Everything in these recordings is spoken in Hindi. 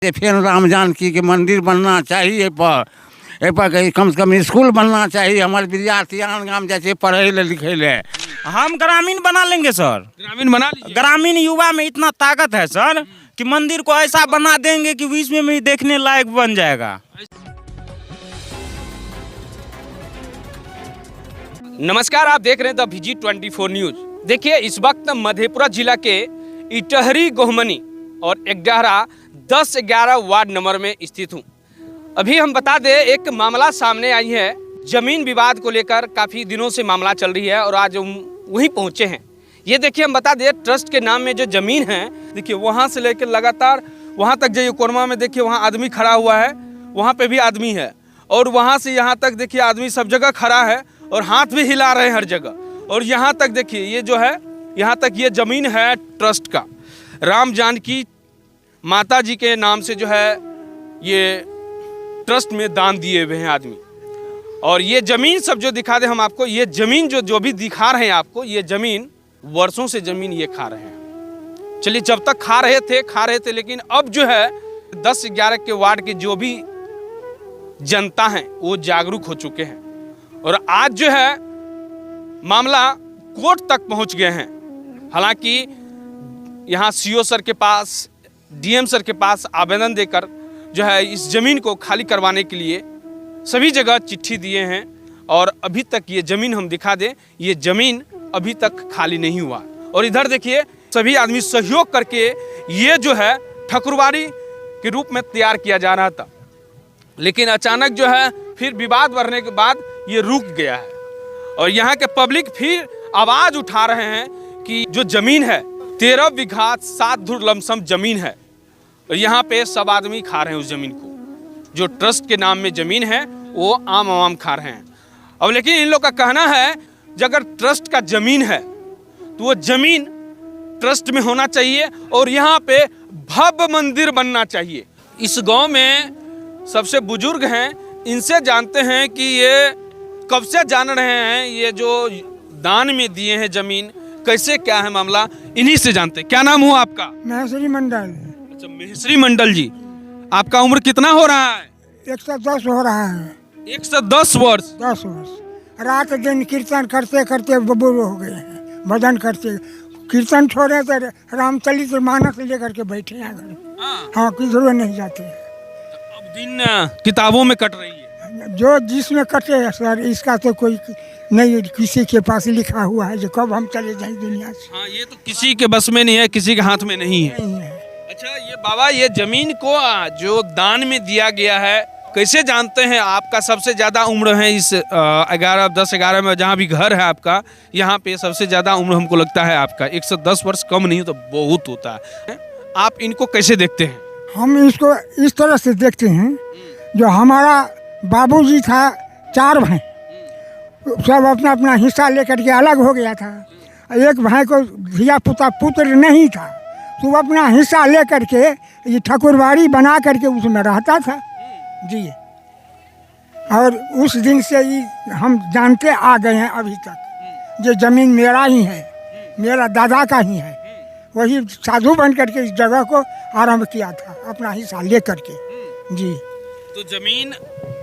फिर राम जानकी के मंदिर बनना चाहिए पर कम से कम स्कूल बनना चाहिए। हमारे विद्यार्थी गाँव जैसे पढ़े लिखे ले। हम ग्रामीण बना लेंगे सर, ग्रामीण बना लीजिए। ग्रामीण युवा में इतना ताकत है सर कि मंदिर को ऐसा बना देंगे कि बीच में ही देखने लायक बन जाएगा। नमस्कार, आप देख रहे हैं द VG24 न्यूज। देखिए, इस वक्त मधेपुरा जिला के इटहरी गोहमनी और 10-11 वार्ड नंबर में स्थित हूँ। अभी हम बता दें, एक मामला सामने आई है। जमीन विवाद को लेकर काफ़ी दिनों से मामला चल रही है और आज हम वहीं पहुँचे हैं। ये देखिए, हम बता दें, ट्रस्ट के नाम में जो ज़मीन है, देखिए वहाँ से लेकर लगातार वहाँ तक जाइए, कोरमा में देखिए वहाँ आदमी खड़ा हुआ है, वहाँ पे भी आदमी है, और वहाँ से यहाँ तक देखिए आदमी सब जगह खड़ा है और हाथ भी हिला रहे हैं हर जगह। और यहाँ तक देखिए, ये जो है, यहाँ तक ये ज़मीन है ट्रस्ट का। राम जानकी माता जी के नाम से जो है ये ट्रस्ट में दान दिए हुए हैं आदमी। और ये ज़मीन सब जो दिखा दे हम आपको, ये ज़मीन जो भी दिखा रहे हैं आपको, ये ज़मीन वर्षों से ज़मीन ये खा रहे हैं। चलिए, जब तक खा रहे थे, लेकिन अब जो है 10-11 के वार्ड के जो भी जनता हैं वो जागरूक हो चुके हैं और आज जो है मामला कोर्ट तक पहुंच गए हैं। हालांकि यहाँ CO सर के पास, DM सर के पास आवेदन देकर जो है इस ज़मीन को खाली करवाने के लिए सभी जगह चिट्ठी दिए हैं और अभी तक ये ज़मीन हम दिखा दें, ये ज़मीन अभी तक खाली नहीं हुआ। और इधर देखिए, सभी आदमी सहयोग करके ये जो है ठकुरबाड़ी के रूप में तैयार किया जा रहा था, लेकिन अचानक जो है फिर विवाद बढ़ने के बाद ये रुक गया है। और यहाँ के पब्लिक फिर आवाज़ उठा रहे हैं कि जो ज़मीन है 13 बीघा 7 धुर लमसम ज़मीन है और यहाँ पे सब आदमी खा रहे हैं उस ज़मीन को। जो ट्रस्ट के नाम में ज़मीन है वो आम खा रहे हैं। अब लेकिन इन लोग का कहना है, अगर ट्रस्ट का ज़मीन है तो वो ज़मीन ट्रस्ट में होना चाहिए और यहाँ पे भव्य मंदिर बनना चाहिए। इस गांव में सबसे बुजुर्ग हैं, इनसे जानते हैं कि ये कब से जान रहे हैं ये जो दान में दिए हैं ज़मीन, कैसे क्या है मामला, इन्हीं से जानते हैं। क्या नाम हुआ आपका? महेश्वरी मंडल। अच्छा, महेश्वरी मंडल जी, आपका उम्र कितना हो रहा है? 110 हो रहा है। 110 वर्ष। 10 वर्ष। रात दिन कीर्तन करते करते बबूर हो गए हैं। भजन करते, कीर्तन छोड़े तो रामचरित मानस लेकर के बैठे हैं घर। हाँ, किधरों नहीं जाते। अब दिन किताबों में कट रही है। जो जिसमें कटे सर, इसका तो कोई नहीं, किसी के पास लिखा हुआ है जो कब हम चले जाएं दुनिया से। हाँ, ये तो किसी के बस में नहीं है, किसी के हाथ में नहीं है। नहीं है। अच्छा, ये बाबा, ये जमीन को जो दान में दिया गया है, कैसे जानते हैं? आपका सबसे ज्यादा उम्र है इस 10-11 में, जहाँ भी घर है आपका, यहाँ पे सबसे ज्यादा उम्र हमको लगता है आपका। 110 वर्ष कम नहीं तो बहुत होता है। आप इनको कैसे देखते हैं? हम इसको इस तरह से देखते हैं, जो हमारा बाबूजी था, 4 भाई, सब अपना अपना हिस्सा लेकर के अलग हो गया था। एक भाई को धिया पुत्र नहीं था, तो अपना हिस्सा लेकर के ये ठकुरबाड़ी बना करके उसमें रहता था जी। और उस दिन से ही हम जानते आ गए हैं अभी तक, ये ज़मीन मेरा ही है, मेरा दादा का ही है। वही साधु बन करके इस जगह को आरंभ किया था, अपना हिस्सा ले करके जी। तो जमीन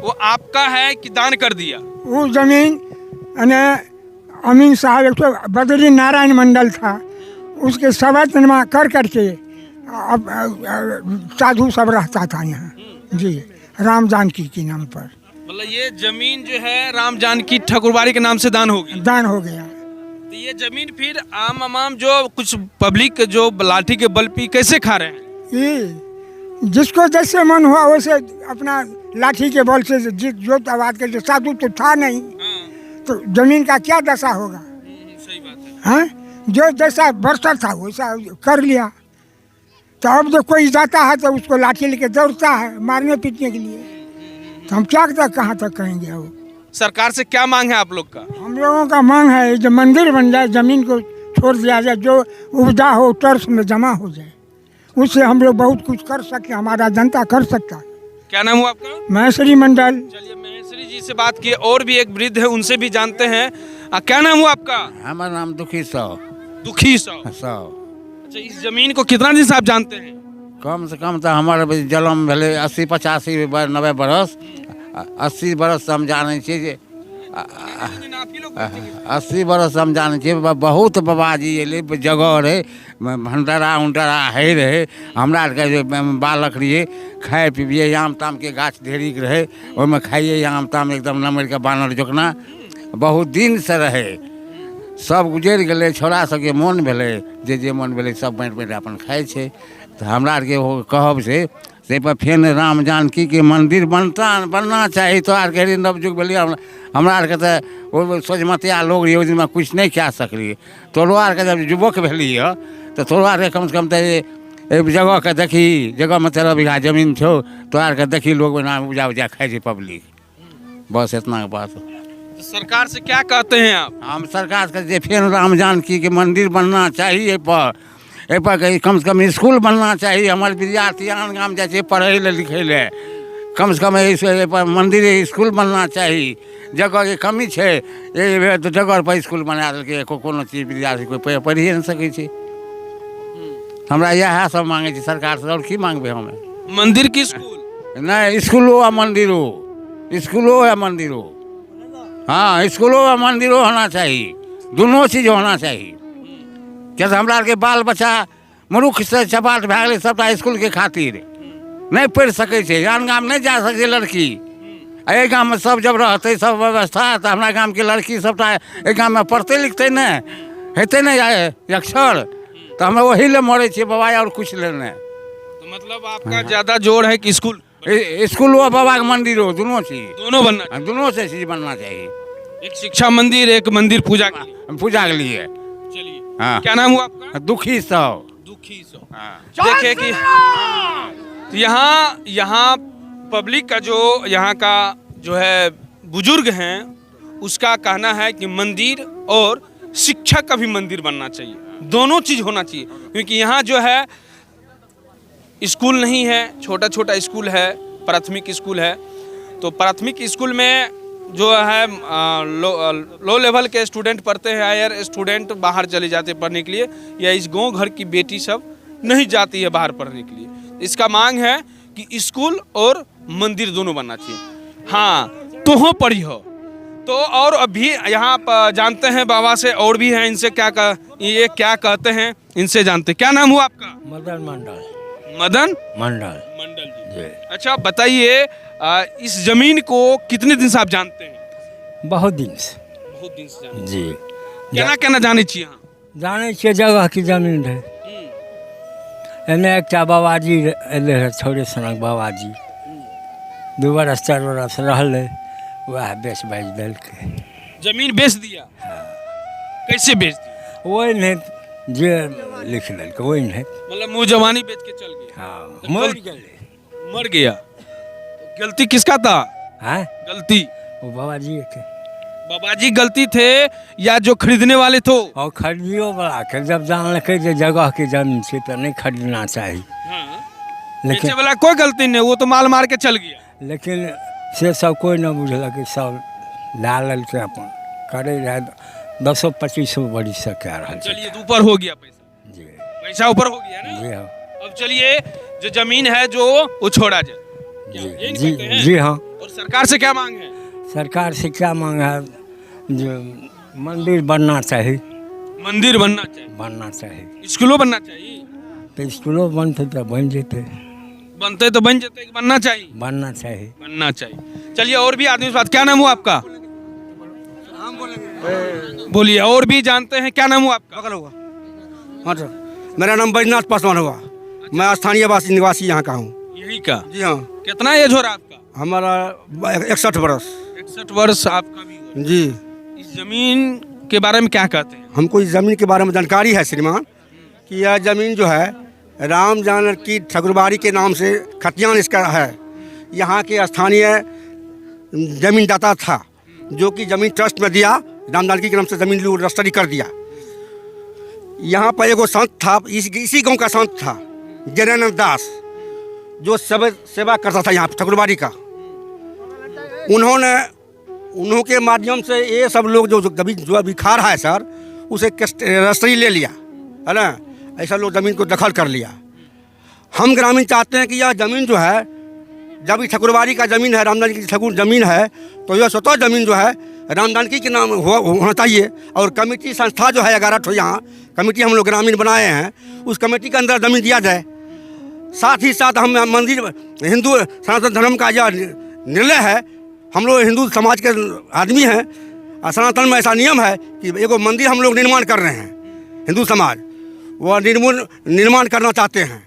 वो आपका है कि दान कर दिया? वो ज़मीन अमीन साहब, एक तो बद्री नारायण मंडल था, उसके सवैतनमा कर करके अब साधु सब रहता था यहाँ जी, राम जानकी के नाम पर। मतलब ये जमीन जो है राम जानकी ठकुरबाड़ी के नाम से दान हो गई? दान हो गया। तो ये जमीन फिर आम जो कुछ पब्लिक जो लाठी के बल पे कैसे खा रहे हैं? ये जिसको जैसे मन हुआ वैसे अपना लाठी के बल से जो आवाज करके, साधु तो था नहीं, तो जमीन का क्या दशा होगा? सही बात है। हाँ, जो जैसा बरसता था वैसा कर लिया। तो अब जो कोई जाता है तो उसको लाठी लेके दौड़ता है मारने पीटने के लिए, तो हम क्या तक कहाँ तक कहेंगे? वो सरकार से क्या मांग है आप लोग का? हम लोगों का मांग है जो मंदिर बन जाए, ज़मीन को छोड़ दिया जाए, जो उपजा हो टर्स में जमा हो जाए, उससे हम लोग बहुत कुछ कर सकते, हमारा जनता कर सकता है। क्या नाम हुआ आपका? महेश्वरी मंडल। चलिए, महेश्वरी जी से बात किए, और भी एक वृद्ध है, उनसे भी जानते हैं। क्या नाम हुआ आपका? हमारा नाम दुखी सौ। दुखी सौ। सौ। अच्छा, इस जमीन को कितना दिन से आप जानते हैं? कम से कम तो हमारे जन्म भेले 80-85 90 बरस 80 बरस हम जाने छी जे 80 बरस हम जाने छी बहुत बाबाजी अयलै जगह रहे भंडारा उंडारा है रहे हमरा आरके जे बालक रहिए खाए पिबिए आम ताम के गाछ ढेरिक रहे ओहिमे खाइए आम ताम एकदम नमरि के बानर जोकना बहुत दिन से रहे सब गुजरि गेलै छोरा सबके मोन भेलै जे मन भेलै सब बाँटि बाँटि अपन खाइ छै तऽ हमरा आरके कहब से पर फेर राम जानकी के मंदिर बनना चाही तो आर के नवयुग भेलिए हमरा आरके तऽ ओ सोझमतिया लोग रहिए ओहि दिनमे किछु नहि कए सकलिए तोरो आरके जब युवक भेलिए तऽ तोरो आरके कमसँ कम तऽ जगहके देखी जगहमे 13 बीघा जमीन छौ तो आरके देखी लोग उपजा खाइ छै पब्लिक बस इतना के बात। तो सरकार से क्या कहते हैं आप? हम सरकार के जे फेर राम जानकी के मंदिर बनना चाही एहि पर कम से कम स्कूल बनना चाही हमर विद्यार्थी आन गाम जाइ छै पढ़ै ले लिखै ले कम से कम एहि पर मंदिर स्कूल बनना चाही जगह के कमी छै तो जगह पर स्कूल बना देलकै कोनो चीज विद्यार्थी कोई पढ़िए नहीं सकै छै हमरा इएह सब मांगे छी सरकार से और की मांगबे हमें मंदिर की स्कूल नहीं स्कूलो आ मंदिरो स्कूलो या मंदिरो हाँ स्कूलो आ मंदिरो होना चाहिए दोनों चीज होना चाहिए क्या हमरा आरके बाल बच्चा मूर्ख से चपाट भए गेलै सबटा स्कूल के खातिर नहीं पढ़ि सकै छै आन गाम नहीं जा सकै लड़की एहि गाममे सब जब रहतै सब व्यवस्था तऽ हमरा गामके लड़की सबटा एहि गाममे पढ़तै लिखतै ने हेतै ने अक्षर तो हमें वही ले मरे छियै बाबा और कुछ ले नहीं। तो मतलब आपका ज्यादा जोर है कि स्कूल स्कूल हो बाबा के मंदिर हो दोनों चीज दोनों से चीज बनना चाहिए एक शिक्षा मंदिर एक मंदिर पूजा के लिए। चलिए हाँ क्या नाम हुआ आपका? दुखी सौ देखिए कि यहाँ पब्लिक का जो यहाँ का जो है बुजुर्ग हैं उसका कहना है कि मंदिर और शिक्षा का भी मंदिर बनना चाहिए दोनों चीज होना चाहिए क्योंकि यहाँ जो है स्कूल नहीं है छोटा छोटा स्कूल है प्राथमिक स्कूल है तो प्राथमिक स्कूल में जो है लो लेवल के स्टूडेंट पढ़ते हैं हायर स्टूडेंट बाहर चले जाते हैं पढ़ने के लिए या इस गांव घर की बेटी सब नहीं जाती है बाहर पढ़ने के लिए इसका मांग है कि स्कूल और मंदिर दोनों बनना चाहिए। हाँ तो हो पढ़ी हो तो और अभी यहाँ पर जानते हैं बाबा से और भी हैं इनसे ये क्या कहते हैं इनसे जानते क्या नाम हुआ आपका? मदन मंडल जी। अच्छा बताइए इस जमीन को कितने दिन से आप जानते हैं? बहुत दिन से जानते हैं जी। केना जाने छी यहाँ? जाने छियै जगह की जमीन रहे एने एकटा बाबाजी एले है छोड़े सनक बाबाजी 2 बरस 4 बरस रहले वह बेच बाज देलकै जमीन बेच दिया। कैसे बेच दिया? वही नहीं जे लिख देलकै वही नहीं मतलब मुँह जवानी बेच के चल गया। हाँ मर गया। गलती किसका था? हैं गलती वो बाबाजी के बाबाजी गलती थे या जो खरीदने वाले थे? और खरीदियो वाला के जब जान लगे जे जगह की जमीन से तो नहीं खरीदना चाहिए। लेकिन वाला कोई गलती नहीं वो तो माल मार के चल गया। लेकिन से सब कोई न बुझलक सब लाल के अपन करे रहे 200-2500 बड़ी से कह रहा। चलिए ऊपर हो गया पैसा जी पैसा ऊपर हो गया ना जी हाँ अब चलिए जो जमीन है जो वो छोड़ा जाए जी हाँ। और सरकार से क्या मांग है? सरकार से क्या मांग है जो मंदिर बनना चाहिए मंदिर बनना चाहिए स्कूलों बनना चाहिए तो स्कूलों बनते तो बन जेते बनना चाहिए। चलिए और भी आदमी से बात क्या नाम हुआ आपका? बोलिए और भी जानते हैं क्या नाम हुआ आपका? हाँ सर मेरा नाम बैजनाथ पासवान हुआ मैं स्थानीय निवासी यहाँ का हूँ। यही का? जी हाँ। कितना एज हो रहा आपका? हमारा 61 बरस। 61 वर्ष आपका भी हुआ। जी। इस जमीन के बारे में क्या कहते हैं? हमको इस जमीन के बारे में जानकारी है श्रीमान कि यह जमीन जो है राम जानकी ठकुरबाड़ी के नाम से खतियान इसका है। यहाँ के स्थानीय जमीन दाता था जो कि जमीन ट्रस्ट में दिया राम जानकी के नाम से जमीन रजिस्ट्री कर दिया। यहाँ पर एगो संत था इसी गांव का संत था जनानंद दास जो सेवा करता था यहाँ ठकुरबाड़ी का। उन्हों के माध्यम से ये सब लोग जो अभी खा रहा है सर उसे रजिस्ट्री ले लिया है ना। ऐसा लोग ज़मीन को दखल कर लिया। हम ग्रामीण चाहते हैं कि यह ज़मीन जो है, जब ये ठकुरबाड़ी का ज़मीन है, राम जानकी की ठकुर ज़मीन है, तो यह स्वतः ज़मीन जो है राम जानकी के नाम होना चाहिए। और कमेटी संस्था जो है 11 ठो यहाँ कमेटी हम लोग ग्रामीण बनाए हैं, उस कमेटी के अंदर ज़मीन दिया जाए। साथ ही साथ हम मंदिर, हिंदू सनातन धर्म का यह निर्णय है, हम लोग हिंदू समाज के आदमी हैं, और सनातन में ऐसा नियम है कि एगो मंदिर हम लोग निर्माण कर रहे हैं, हिंदू समाज वह निर्माण करना चाहते हैं।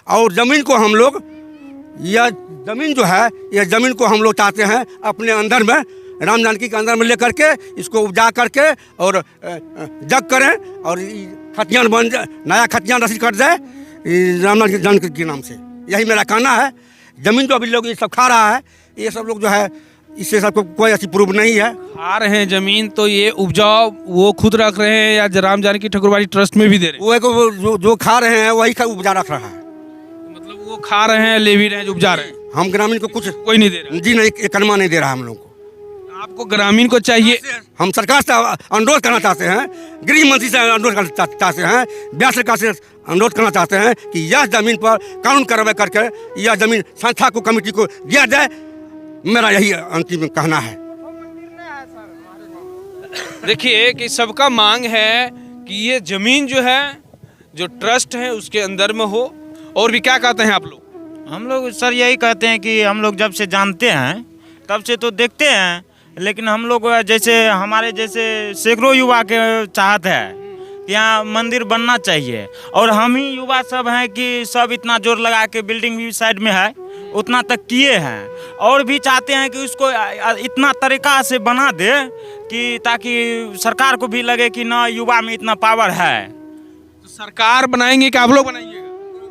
और ज़मीन को हम लोग, यह ज़मीन जो है, यह ज़मीन को हम लोग चाहते हैं अपने अंदर में, राम जानकी के अंदर में ले करके इसको उपजा करके और जग करें और खतियान बन जाए, नया खतियान रसीद कट जाए राम जानकी के नाम से। यही मेरा कहना है। ज़मीन जो अभी लोग ये सब खा रहा है, ये सब लोग जो है, इससे सबको कोई ऐसी प्रूफ नहीं है। खा रहे हैं ज़मीन, तो ये उपजाऊ वो खुद रख रहे हैं या राम जानकी ठकुरबाड़ी ट्रस्ट में भी दे रहे हैं? वो जो खा रहे हैं वही उपजा रख रहा है। मतलब वो खा रहे हैं, ले भी रहे हैं, उपजा रहे हैं। हम ग्रामीण को कुछ कोई नहीं दे रहा जी नहीं, एक कनमा नहीं दे रहा हम लोग को। आपको ग्रामीण को चाहिए। हम सरकार से अनुरोध करना चाहते हैं, गृह मंत्री से अनुरोध करना चाहते हैं, बिहार सरकार से अनुरोध करना चाहते हैं कि यह ज़मीन पर कानून कार्रवाई करके यह ज़मीन संस्था को, कमेटी को दिया जाए। मेरा यही अंतिम कहना है। देखिए कि सबका मांग है कि ये ज़मीन जो है, जो ट्रस्ट है उसके अंदर में हो। और भी क्या कहते हैं आप लोग? हम लोग सर यही कहते हैं कि हम लोग जब से जानते हैं तब से तो देखते हैं, लेकिन हम लोग जैसे हमारे जैसे सैकड़ों युवा के चाहत है कि यहाँ मंदिर बनना चाहिए। और हम ही युवा सब हैं कि सब इतना जोर लगा के बिल्डिंग भी साइड में है उतना तक किए हैं, और भी चाहते हैं कि उसको इतना तरीका से बना दे कि ताकि सरकार को भी लगे कि ना युवा में इतना पावर है। तो सरकार बनाएंगे कि आप लोग बनाएंगे?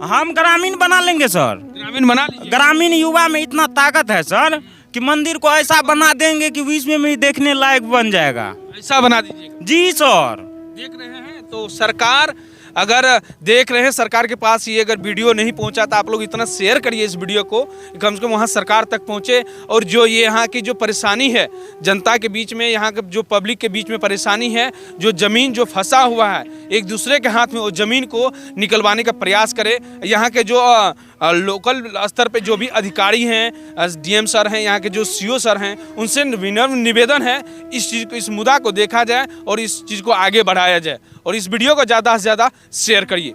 हम ग्रामीण बना लेंगे सर। ग्रामीण बना लीजिए। ग्रामीण युवा में इतना ताकत है सर कि मंदिर को ऐसा बना देंगे कि बीच में ही देखने लायक बन जाएगा। ऐसा बना दीजिएगा। जी सर। देख रहे हैं तो सरकार, अगर देख रहे हैं सरकार के पास ये अगर वीडियो नहीं पहुंचा तो आप लोग इतना शेयर करिए इस वीडियो को, कम से कम वहाँ सरकार तक पहुंचे। और जो ये यहाँ की जो परेशानी है जनता के बीच में, यहाँ के जो पब्लिक के बीच में परेशानी है, जो ज़मीन जो फंसा हुआ है एक दूसरे के हाथ में, वो ज़मीन को निकलवाने का प्रयास करे। यहाँ के जो लोकल स्तर पे जो भी अधिकारी हैं, डीएम सर हैं, यहाँ के जो सीओ सर हैं, उनसे विनम्र निवेदन है इस चीज़ को, इस मुद्दा को देखा जाए और इस चीज़ को आगे बढ़ाया जाए। और इस वीडियो को ज़्यादा से ज़्यादा शेयर करिए।